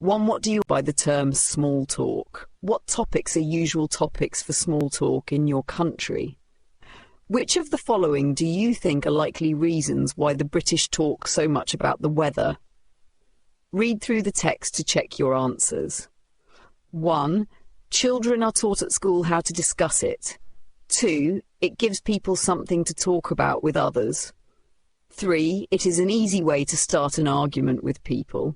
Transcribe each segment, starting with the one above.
1. What do you mean by the term small talk? What topics are usual topics for small talk in your country? Which of the following do you think are likely reasons why the British talk so much about the weather? Read through the text to check your answers. 1. Children are taught at school how to discuss it. 2. It gives people something to talk about with others. 3. It is an easy way to start an argument with people.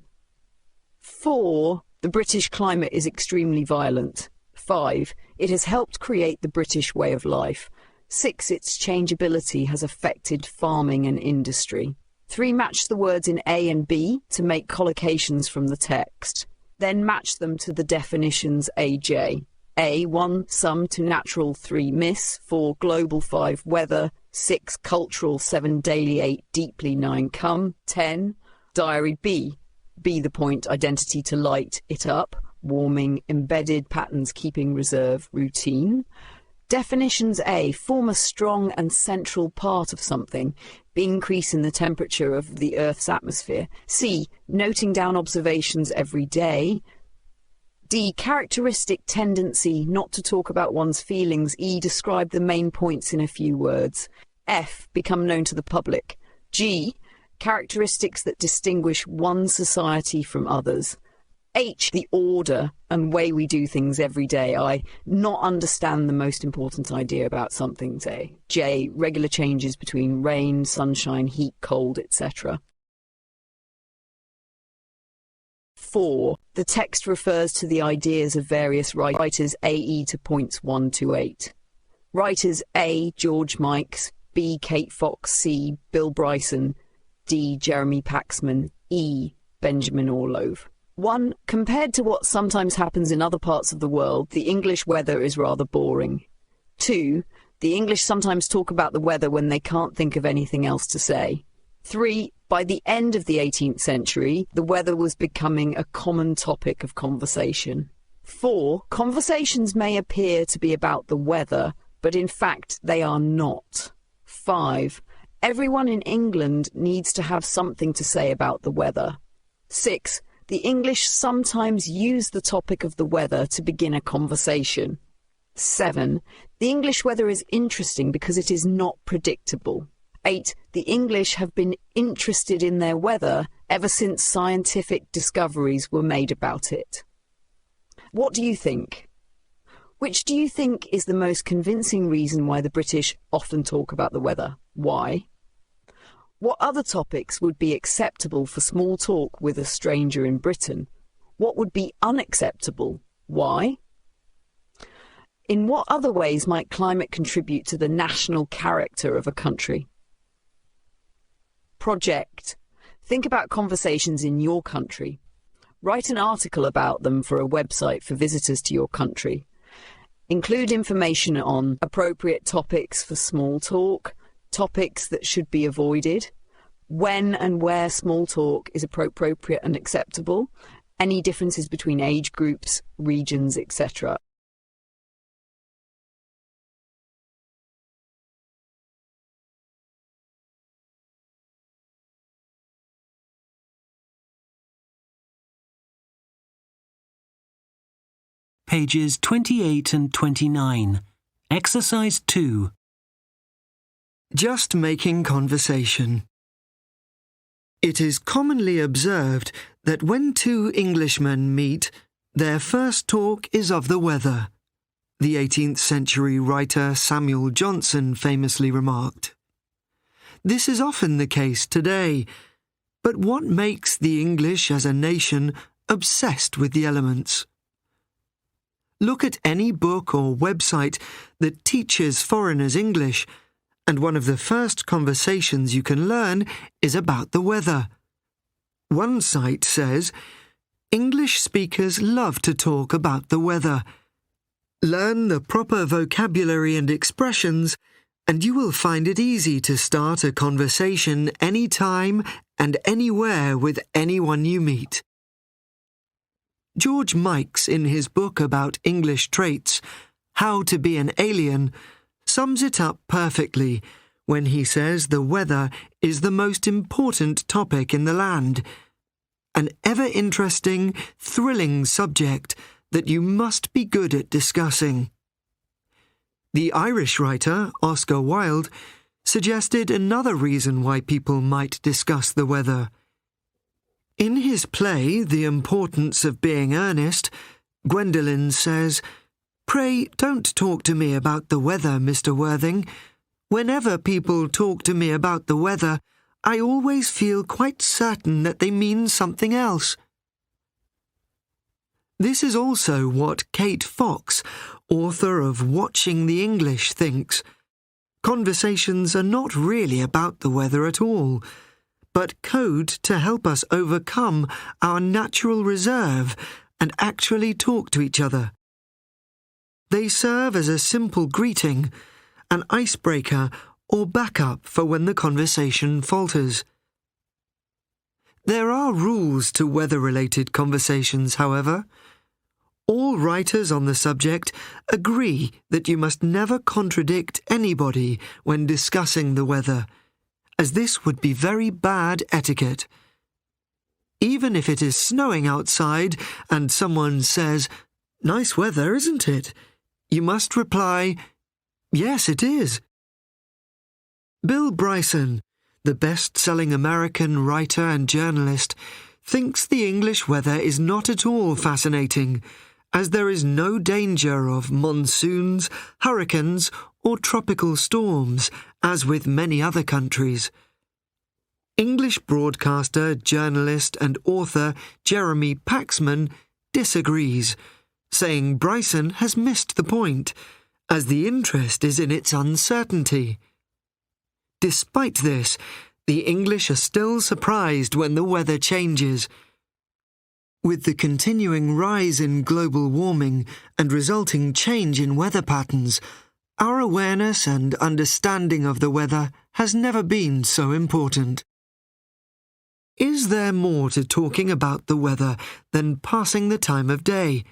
4. The British climate is extremely violent. 5. It has helped create the British way of life. 6. Its changeability has affected farming and industry. 3. Match the words in A and B to make collocations from the text. Then match them to the definitions AJ. A. 1. Some to natural. 3. Miss. 4. Global. 5. Weather. 6. Cultural. 7. Daily. 8. Deeply. 9. Come. 10. Diary. B. Be the point. Identity to light it up. Warming. Embedded patterns. Keeping reserve. Routine. Definitions. A. Form a strong and central part of something. Increase in the temperature of the Earth's atmosphere. C. Noting down observations every day. D. Characteristic tendency not to talk about one's feelings. E. Describe the main points in a few words. F. Become known to the public. G. Characteristics that distinguish one society from others. H. The order and way we do things every day. I. Not understand the most important idea about something, say. J. Regular changes between rain, sunshine, heat, cold, etc. 4. The text refers to the ideas of various writers. A.E. to points 1 to 8. Writers. A. George Mikes. B. Kate Fox. C. Bill Bryson. D. Jeremy Paxman. E. Benjamin Orlove. 1. Compared to what sometimes happens in other parts of the world, the English weather is rather boring. 2. The English sometimes talk about the weather when they can't think of anything else to say. 3. By the end of the 18th century, the weather was becoming a common topic of conversation. 4. Conversations may appear to be about the weather, but in fact they are not. 5. Everyone in England needs to have something to say about the weather. 6. The English sometimes use the topic of the weather to begin a conversation. 7. The English weather is interesting because it is not predictable. 8. The English have been interested in their weather ever since scientific discoveries were made about it. What do you think? Which do you think is the most convincing reason why the British often talk about the weather? Why? What other topics would be acceptable for small talk with a stranger in Britain? What would be unacceptable? Why? In what other ways might climate contribute to the national character of a country? Project. Think about conversations in your country. Write an article about them for a website for visitors to your country. Include information on appropriate topics for small talk, topics that should be avoided, when and where small talk is appropriate and acceptable, any differences between age groups, regions, etc. Pages 28 and 29. Exercise 2. Just making conversation. It is commonly observed that when two Englishmen meet, their first talk is of the weather. The 18th century writer Samuel Johnson famously remarked. This is often the case today, but what makes the English as a nation obsessed with the elements? Look at any book or website that teaches foreigners English, and one of the first conversations you can learn is about the weather. One site says, English speakers love to talk about the weather. Learn the proper vocabulary and expressions, and you will find it easy to start a conversation anytime and anywhere with anyone you meet. George Mikes, in his book about English traits, How to Be an Alien, sums it up perfectly when he says the weather is the most important topic in the land. an ever-interesting, thrilling subject that you must be good at discussing. The Irish writer, Oscar Wilde, suggested another reason why people might discuss the weather. In his play, The Importance of Being Earnest, Gwendolen says, "Pray don't talk to me about the weather, Mr. Worthing. Whenever people talk to me about the weather, I always feel quite certain that they mean something else." This is also what Kate Fox, author of Watching the English, thinks. Conversations are not really about the weather at all, but code to help us overcome our natural reserve and actually talk to each other. They serve as a simple greeting, an icebreaker or backup for when the conversation falters. There are rules to weather-related conversations, however. All writers on the subject agree that you must never contradict anybody when discussing the weather, as this would be very bad etiquette. Even if it is snowing outside and someone says, "Nice weather, isn't it?" you must reply, "Yes, it is." Bill Bryson, the best-selling American writer and journalist, thinks the English weather is not at all fascinating, as there is no danger of monsoons, hurricanes, or tropical storms, as with many other countries. English broadcaster, journalist, and author Jeremy Paxman disagrees, saying Bryson has missed the point, as the interest is in its uncertainty. Despite this, the English are still surprised when the weather changes. With the continuing rise in global warming and resulting change in weather patterns, our awareness and understanding of the weather has never been so important. Is there more to talking about the weather than passing the time of day?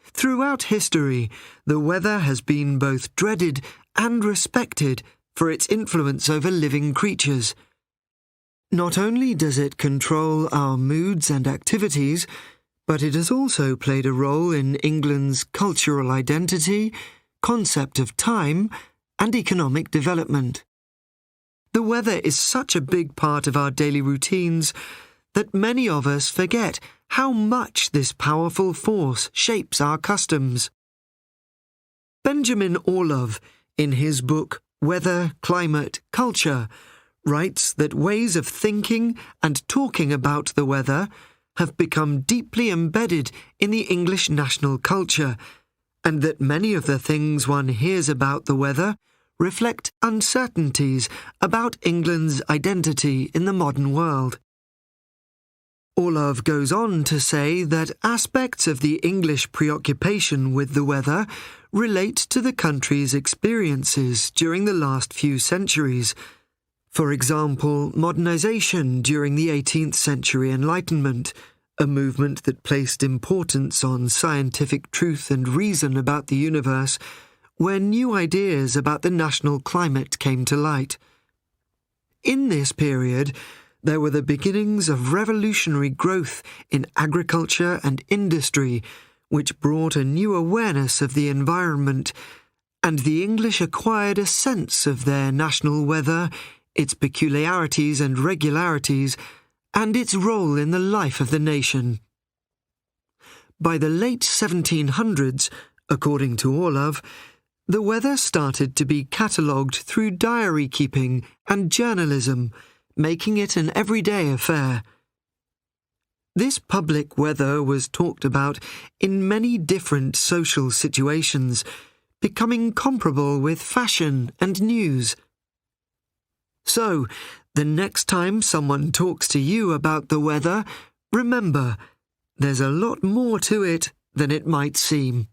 Throughout history, the weather has been both dreaded and respected for its influence over living creatures. Not only does it control our moods and activities, but it has also played a role in England's cultural identity, concept of time, and economic development. The weather is such a big part of our daily routines that many of us forget how much this powerful force shapes our customs. Benjamin Orlov, in his book Weather, Climate, Culture, writes that ways of thinking and talking about the weather have become deeply embedded in the English national culture, and that many of the things one hears about the weather reflect uncertainties about England's identity in the modern world. Orlov goes on to say that aspects of the English preoccupation with the weather relate to the country's experiences during the last few centuries. For example, modernisation during the 18th century Enlightenment, a movement that placed importance on scientific truth and reason about the universe, where new ideas about the national climate came to light. In this period, there were the beginnings of revolutionary growth in agriculture and industry, which brought a new awareness of the environment, and the English acquired a sense of their national weather, its peculiarities and regularities, and its role in the life of the nation. By the late 1700s, according to Orlov, the weather started to be catalogued through diary keeping and journalism, making it an everyday affair. This public weather was talked about in many different social situations, becoming comparable with fashion and news. So, the next time someone talks to you about the weather, remember, there's a lot more to it than it might seem.